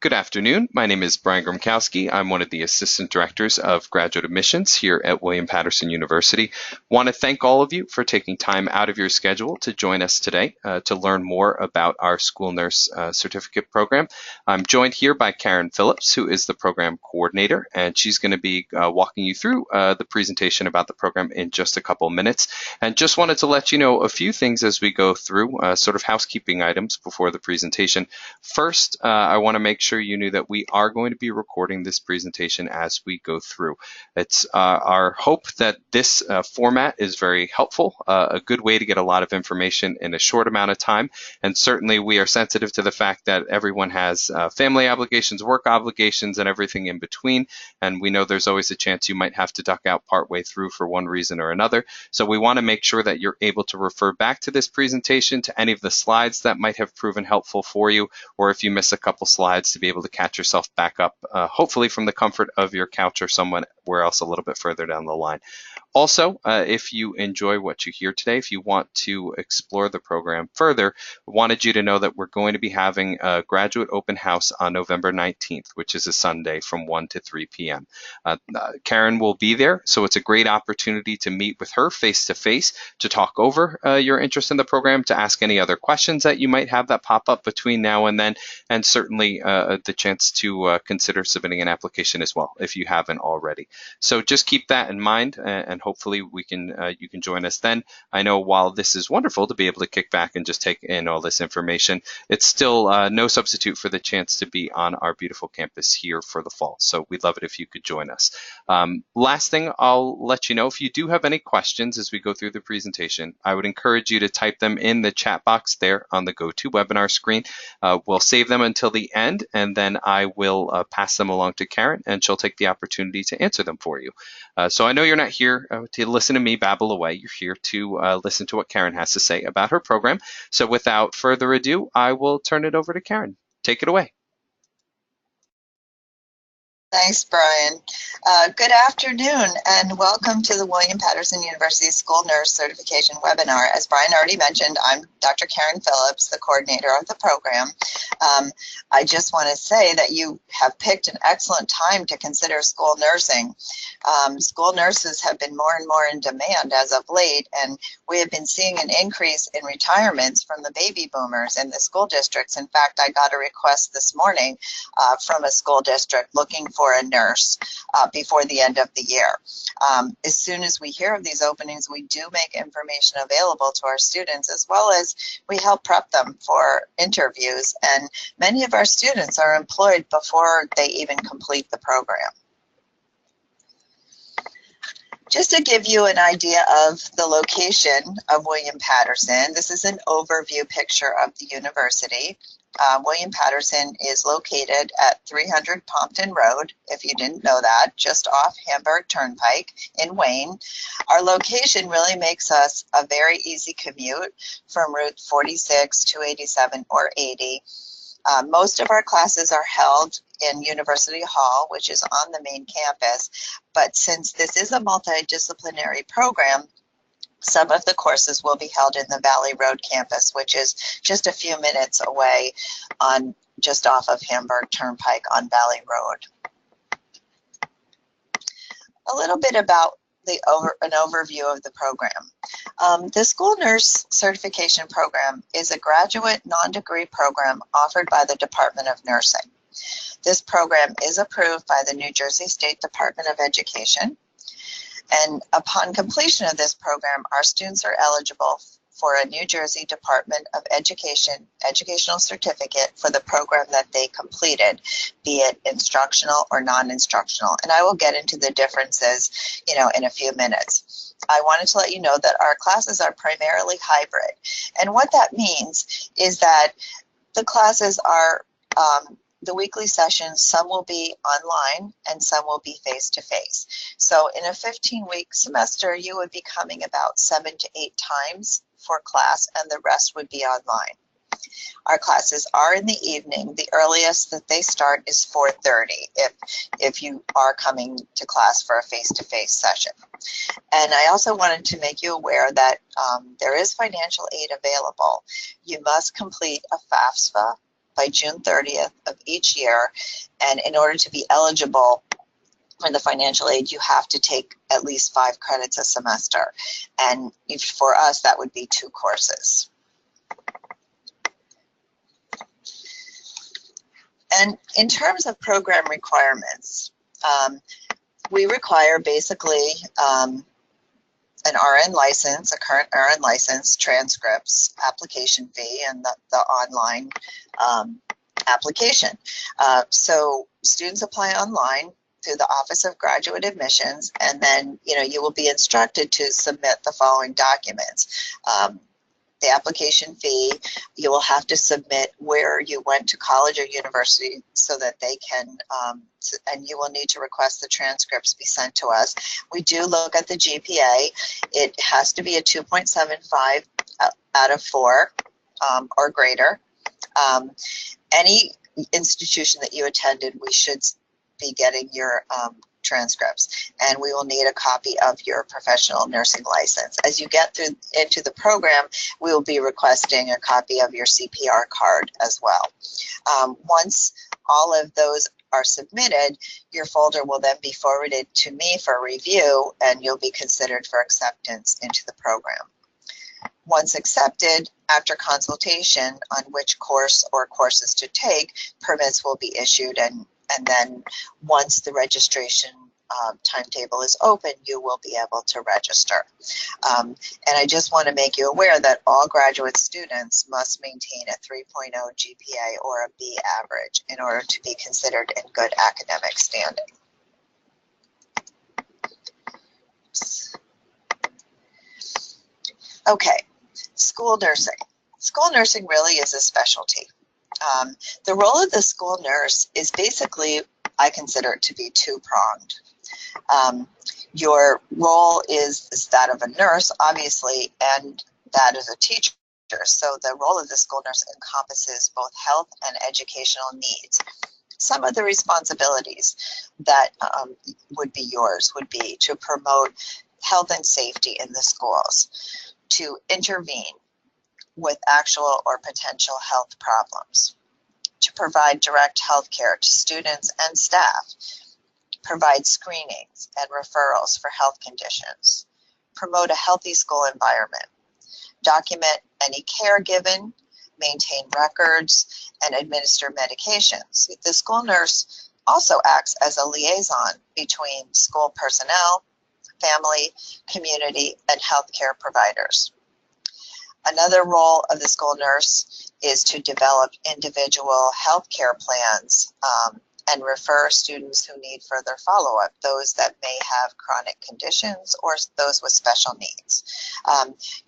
Good afternoon. My name is Brian Gromkowski. I'm one of the assistant directors of graduate admissions here at William Paterson University. Want to thank all of you for taking time out of your schedule to join us today to learn more about our school nurse certificate program. I'm joined here by Karen Phillips, who is the program coordinator, and she's going to be walking you through the presentation about the program in just a couple minutes. And just wanted to let you know a few things as we go through, sort of housekeeping items before the presentation. First, I want to make sure you knew that we are going to be recording this presentation as we go through. It's our hope that this format is very helpful, a good way to get a lot of information in a short amount of time. And certainly we are sensitive to the fact that everyone has family obligations, work obligations, and everything in between. And we know there's always a chance you might have to duck out partway through for one reason or another. So we want to make sure that you're able to refer back to this presentation, to any of the slides that might have proven helpful for you, or if you miss a couple slides, to be able to catch yourself back up, hopefully from the comfort of your couch or somewhere else a little bit further down the line. Also, if you enjoy what you hear today, if you want to explore the program further, I wanted you to know that we're going to be having a graduate open house on November 19th, which is a Sunday from 1 to 3 p.m. Karen will be there, so it's a great opportunity to meet with her face-to-face to talk over your interest in the program, to ask any other questions that you might have that pop up between now and then, and certainly the chance to consider submitting an application as well if you haven't already. So just keep that in mind, and hopefully you can join us then. I know while this is wonderful to be able to kick back and just take in all this information, it's still no substitute for the chance to be on our beautiful campus here for the fall. So we'd love it if you could join us. Last thing, I'll let you know, if you do have any questions as we go through the presentation, I would encourage you to type them in the chat box there on the GoToWebinar screen. We'll save them until the end, and then I will pass them along to Karen, and she'll take the opportunity to answer them for you. So I know you're not here to listen to me babble away. You're here to listen to what Karen has to say about her program. So without further ado, I will turn it over to Karen. Take it away. Thanks, Brian. Good afternoon, and welcome to the William Paterson University School Nurse Certification webinar. As Brian already mentioned, I'm Dr. Karen Phillips, the coordinator of the program. I just want to say that you have picked an excellent time to consider school nursing. School nurses have been more and more in demand as of late, and we have been seeing an increase in retirements from the baby boomers in the school districts. In fact, I got a request this morning from a school district looking for a nurse before the end of the year. As soon as we hear of these openings, we do make information available to our students, as well as we help prep them for interviews. And many of our students are employed before they even complete the program. Just to give you an idea of the location of William Paterson, this is an overview picture of the university. William Paterson is located at 300 Pompton Road, if you didn't know that, just off Hamburg Turnpike in Wayne. Our location really makes us a very easy commute from Route 46, 287, or 80. Most of our classes are held in University Hall, which is on the main campus, but since this is a multidisciplinary program, some of the courses will be held in the Valley Road campus, which is just a few minutes away just off of Hamburg Turnpike on Valley Road. A little bit about an overview of the program. The School Nurse Certification Program is a graduate non-degree program offered by the Department of Nursing. This program is approved by the New Jersey State Department of Education. And upon completion of this program, our students are eligible for a New Jersey Department of Education educational certificate for the program that they completed, be it instructional or non-instructional. And I will get into the differences, in a few minutes. I wanted to let you know that our classes are primarily hybrid. And what that means is that the classes are the weekly sessions, some will be online and some will be face-to-face. So in a 15-week semester, you would be coming about 7 to 8 times for class, and the rest would be online. Our classes are in the evening. The earliest that they start is 4:30 if you are coming to class for a face-to-face session. And I also wanted to make you aware that there is financial aid available. You must complete a FAFSA by June 30th of each year, and in order to be eligible for the financial aid, you have to take at least 5 credits a semester, and for us, that would be 2 courses. And in terms of program requirements, we require basically an RN license, a current RN license, transcripts, application fee, and the online application. So students apply online through the Office of Graduate Admissions, and then you will be instructed to submit the following documents. The application fee, you will have to submit where you went to college or university so that they can, and you will need to request the transcripts be sent to us. We do look at the GPA. It has to be a 2.75 out of 4 or greater. Any institution that you attended, we should be getting your transcripts, and we will need a copy of your professional nursing license. As you get into the program, we will be requesting a copy of your CPR card as well. Once all of those are submitted, your folder will then be forwarded to me for review, and you'll be considered for acceptance into the program. Once accepted, after consultation on which course or courses to take, permits will be issued, and then once the registration timetable is open, you will be able to register. And I just want to make you aware that all graduate students must maintain a 3.0 GPA or a B average in order to be considered in good academic standing. Okay, school nursing. School nursing really is a specialty. The role of the school nurse is basically, I consider it to be 2-pronged. Your role is that of a nurse, obviously, and that is a teacher. So the role of the school nurse encompasses both health and educational needs. Some of the responsibilities that would be yours would be to promote health and safety in the schools, to intervene with actual or potential health problems, to provide direct health care to students and staff, provide screenings and referrals for health conditions, promote a healthy school environment, document any care given, maintain records, and administer medications. The school nurse also acts as a liaison between school personnel, family, community, and healthcare providers. Another role of the school nurse is to develop individual health care plans and refer students who need further follow-up, those that may have chronic conditions or those with special needs.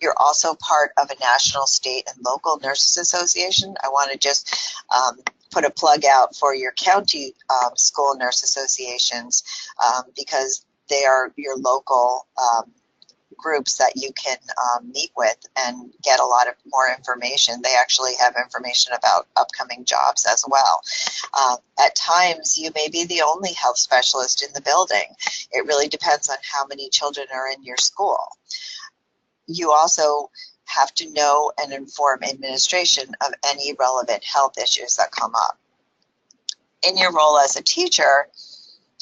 You're also part of a national, state, and local nurses association. I want to just put a plug out for your county school nurse associations because they are your local groups that you can meet with and get a lot of more information. They actually have information about upcoming jobs as well. At times, you may be the only health specialist in the building. It really depends on how many children are in your school. You also have to know and inform administration of any relevant health issues that come up. In your role as a teacher,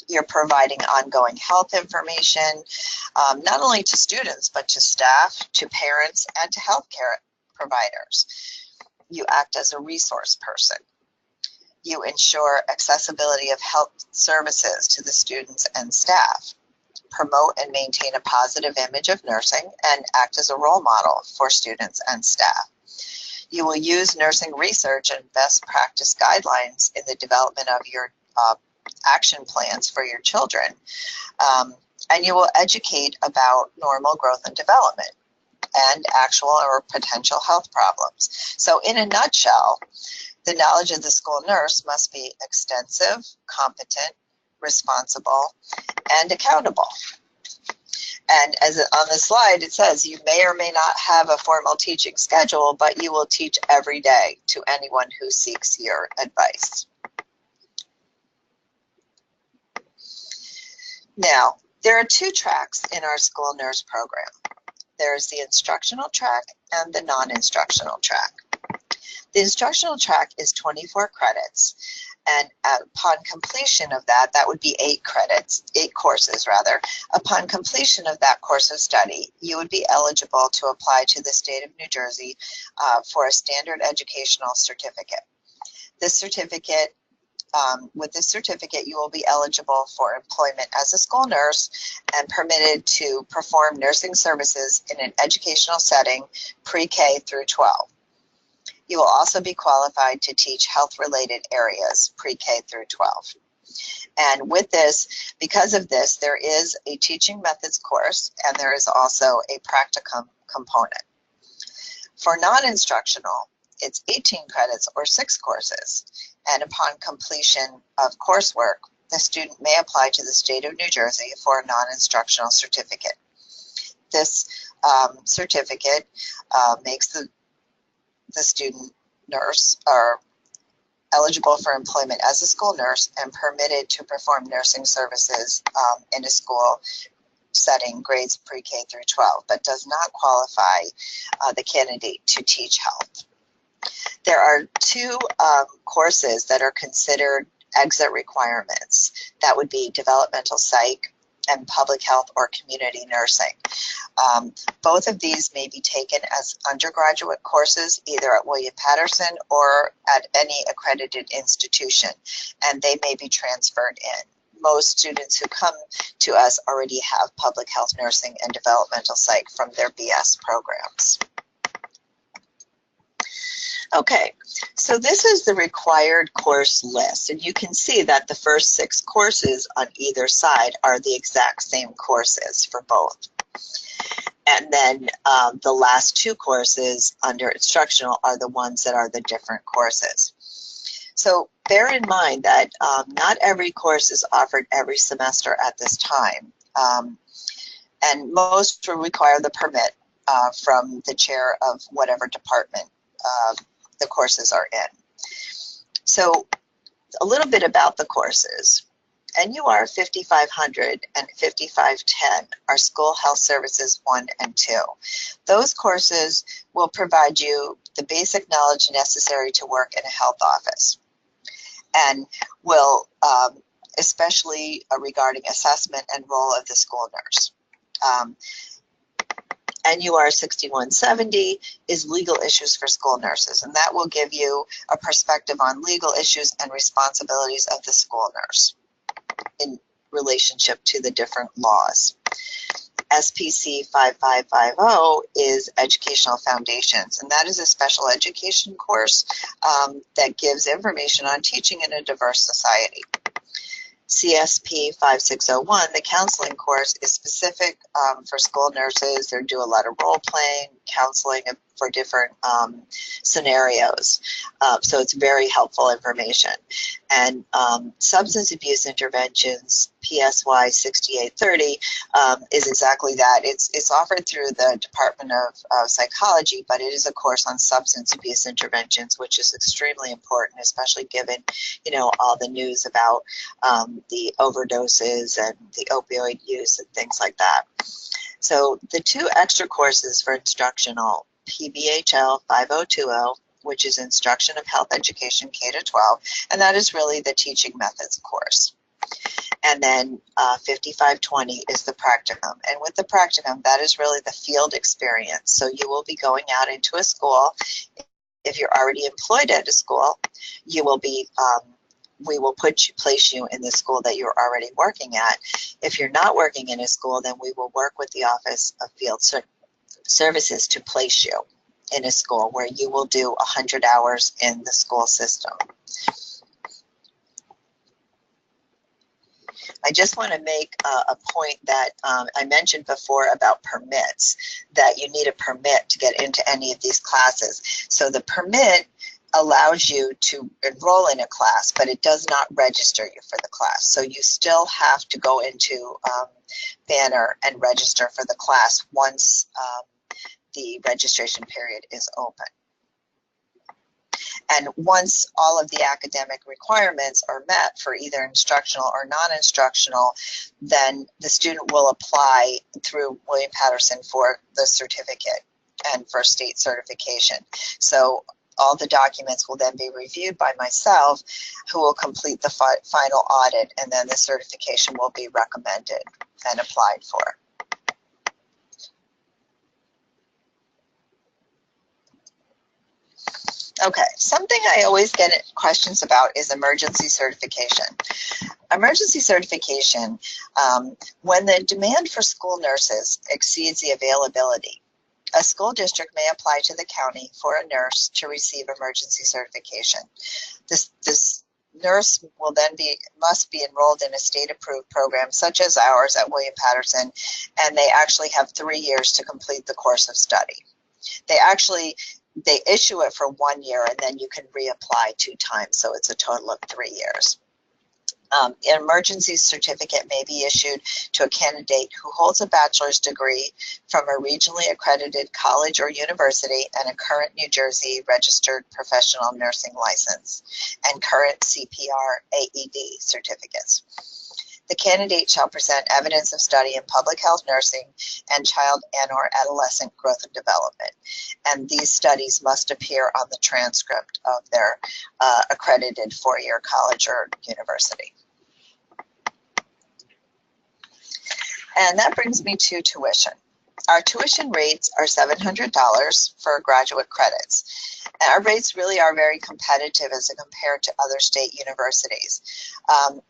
you're providing ongoing health information, not only to students, but to staff, to parents, and to healthcare providers. You act as a resource person. You ensure accessibility of health services to the students and staff, promote and maintain a positive image of nursing, and act as a role model for students and staff. You will use nursing research and best practice guidelines in the development of your action plans for your children, and you will educate about normal growth and development and actual or potential health problems. So in a nutshell, the knowledge of the school nurse must be extensive, competent, responsible, and accountable. And as on the slide, it says you may or may not have a formal teaching schedule, but you will teach every day to anyone who seeks your advice. Now, there are 2 tracks in our school nurse program. There's the instructional track and the non-instructional track. The instructional track is 24 credits, and upon completion of that, that would be 8 credits, 8 courses rather. Upon completion of that course of study, you would be eligible to apply to the state of New Jersey for a standard educational certificate. This certificate, with this certificate, you will be eligible for employment as a school nurse and permitted to perform nursing services in an educational setting, pre-K through 12. You will also be qualified to teach health-related areas, pre-K through 12. And with this, because of this, there is a teaching methods course, and there is also a practicum component. For non-instructional, it's 18 credits or 6 courses, and upon completion of coursework, the student may apply to the state of New Jersey for a non-instructional certificate. This certificate makes the student nurse or eligible for employment as a school nurse and permitted to perform nursing services in a school setting, grades pre-K through 12, but does not qualify the candidate to teach health. There are 2 courses that are considered exit requirements. That would be developmental psych and public health or community nursing. Both of these may be taken as undergraduate courses either at William Paterson or at any accredited institution, and they may be transferred in. Most students who come to us already have public health nursing and developmental psych from their BS programs. Okay, so this is the required course list, and you can see that the first 6 courses on either side are the exact same courses for both. And then the last 2 courses under instructional are the ones that are the different courses. So bear in mind that not every course is offered every semester at this time, and most will require the permit from the chair of whatever department the courses are in. So a little bit about the courses. NUR 5500 and 5510 are School Health Services 1 and 2. Those courses will provide you the basic knowledge necessary to work in a health office, and will especially regarding assessment and role of the school nurse. NUR 6170 is legal issues for school nurses, and that will give you a perspective on legal issues and responsibilities of the school nurse in relationship to the different laws. SPC 5550 is Educational Foundations, and that is a special education course that gives information on teaching in a diverse society. CSP 5601, the counseling course, is specific for school nurses. They do a lot of role playing, counseling for different scenarios. So it's very helpful information. And substance abuse interventions, PSY 6830, is exactly that. It's offered through the Department of Psychology, but it is a course on substance abuse interventions, which is extremely important, especially given, you know, all the news about the overdoses and the opioid use and things like that. So the 2 extra courses for instructional, PBHL 5020, which is Instruction of Health Education K-12, and that is really the teaching methods course. And then 5520 is the practicum. And with the practicum, that is really the field experience. So you will be going out into a school. If you're already employed at a school, you will be we will place you in the school that you're already working at. If you're not working in a school, then we will work with the Office of Field Services to place you in a school where you will do 100 hours in the school system. I just want to make a point that I mentioned before about permits, that you need a permit to get into any of these classes. So the permit allows you to enroll in a class, but it does not register you for the class. So you still have to go into Banner and register for the class once the registration period is open. And once all of the academic requirements are met for either instructional or non-instructional, then the student will apply through William Paterson for the certificate and for state certification. So All the documents will then be reviewed by myself, who will complete the final audit, and then the certification will be recommended and applied for. Okay, something I always get questions about is emergency certification. Emergency certification, when the demand for school nurses exceeds the availability, a school district may apply to the county for a nurse to receive emergency certification. This nurse will then must be enrolled in a state-approved program such as ours at William Paterson, and they actually have 3 years to complete the course of study. They issue it for 1 year, and then you can reapply 2 times, so it's a total of 3 years. An emergency certificate may be issued to a candidate who holds a bachelor's degree from a regionally accredited college or university and a current New Jersey registered professional nursing license and current CPR AED certificates. The candidate shall present evidence of study in public health nursing and child and/or adolescent growth and development. And these studies must appear on the transcript of their accredited 4-year college or university. And that brings me to tuition. Our tuition rates are $700 for graduate credits. And our rates really are very competitive as compared to other state universities.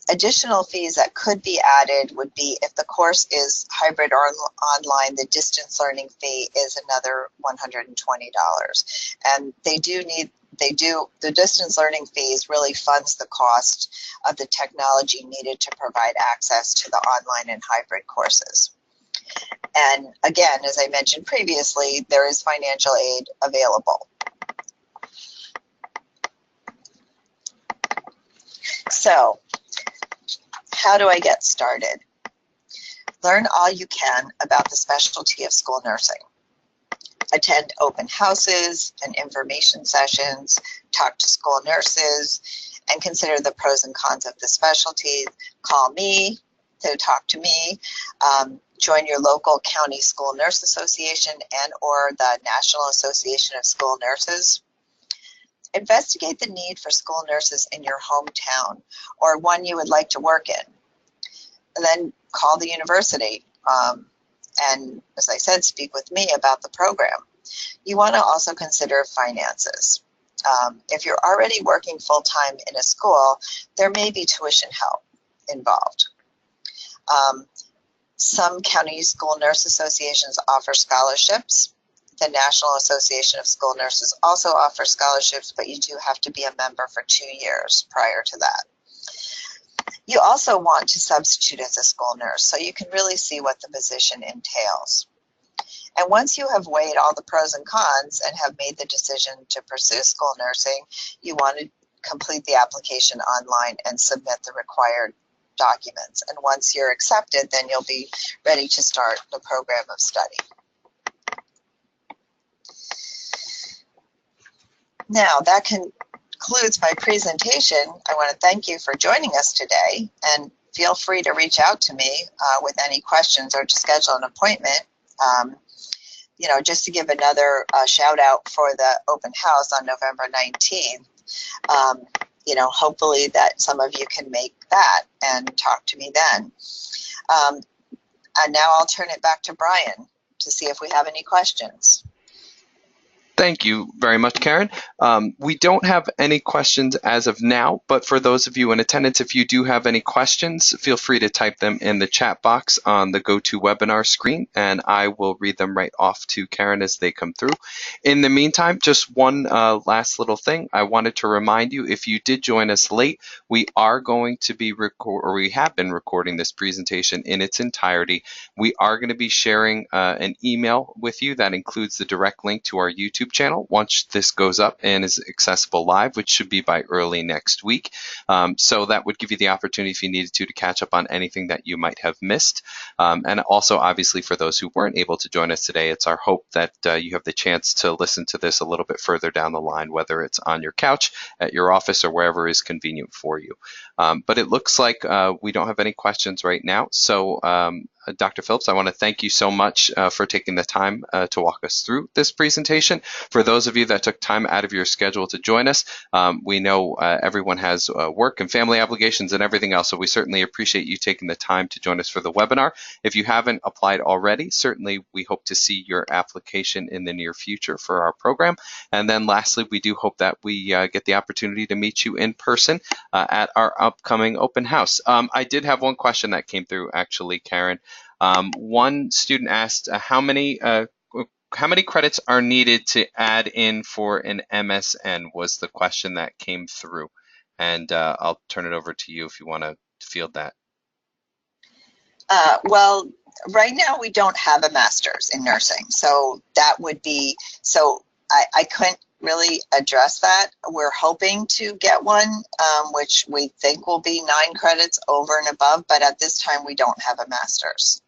Additional fees that could be added would be if the course is hybrid or online, the distance learning fee is another $120. And the distance learning fees really funds the cost of the technology needed to provide access to the online and hybrid courses. And again, as I mentioned previously, there is financial aid available. So, how do I get started? Learn all you can about the specialty of school nursing. Attend open houses and information sessions, talk to school nurses, and consider the pros and cons of the specialty. Call me to talk to me. Join your local county school nurse association and or the National Association of School Nurses. Investigate the need for school nurses in your hometown or one you would like to work in. And then call the university and, as I said, speak with me about the program. You want to also consider finances. If you're already working full-time in a school, there may be tuition help involved. Some county school nurse associations offer scholarships. The National Association of School Nurses also offers scholarships, but you do have to be a member for 2 years prior to that. You also want to substitute as a school nurse so you can really see what the position entails. And once you have weighed all the pros and cons and have made the decision to pursue school nursing, you want to complete the application online and submit the required documents. And once you're accepted, then you'll be ready to start the program of study. Now, that concludes my presentation. I want to thank you for joining us today, and feel free to reach out to me with any questions or to schedule an appointment. Just to give another shout out for the open house on November 19th. Hopefully that some of you can make that and talk to me then. And now I'll turn it back to Brian to see if we have any questions. Thank you very much, Karen. We don't have any questions as of now, but for those of you in attendance, if you do have any questions, feel free to type them in the chat box on the GoToWebinar screen, and I will read them right off to Karen as they come through. In the meantime, just one last little thing. I wanted to remind you, if you did join us late, we are going to be we have been recording this presentation in its entirety. We are going to be sharing an email with you that includes the direct link to our YouTube channel once this goes up and is accessible live, which should be by early next week. So that would give you the opportunity, if you needed to catch up on anything that you might have missed. And also, obviously, for those who weren't able to join us today, it's our hope that you have the chance to listen to this a little bit further down the line, whether it's on your couch, at your office, or wherever is convenient for you. But it looks like we don't have any questions right now. So Dr. Phillips, I want to thank you so much for taking the time to walk us through this presentation. For those of you that took time out of your schedule to join us, we know everyone has work and family obligations and everything else, so we certainly appreciate you taking the time to join us for the webinar. If you haven't applied already, certainly we hope to see your application in the near future for our program. And then lastly, we do hope that we get the opportunity to meet you in person at our upcoming open house. I did have one question that came through, actually, Karen. One student asked how many credits are needed to add in for an MSN was the question that came through. And I'll turn it over to you if you want to field that. Well, right now we don't have a master's in nursing, so that would be, so I couldn't really address that. We're hoping to get one, which we think will be 9 credits over and above, but at this time we don't have a master's.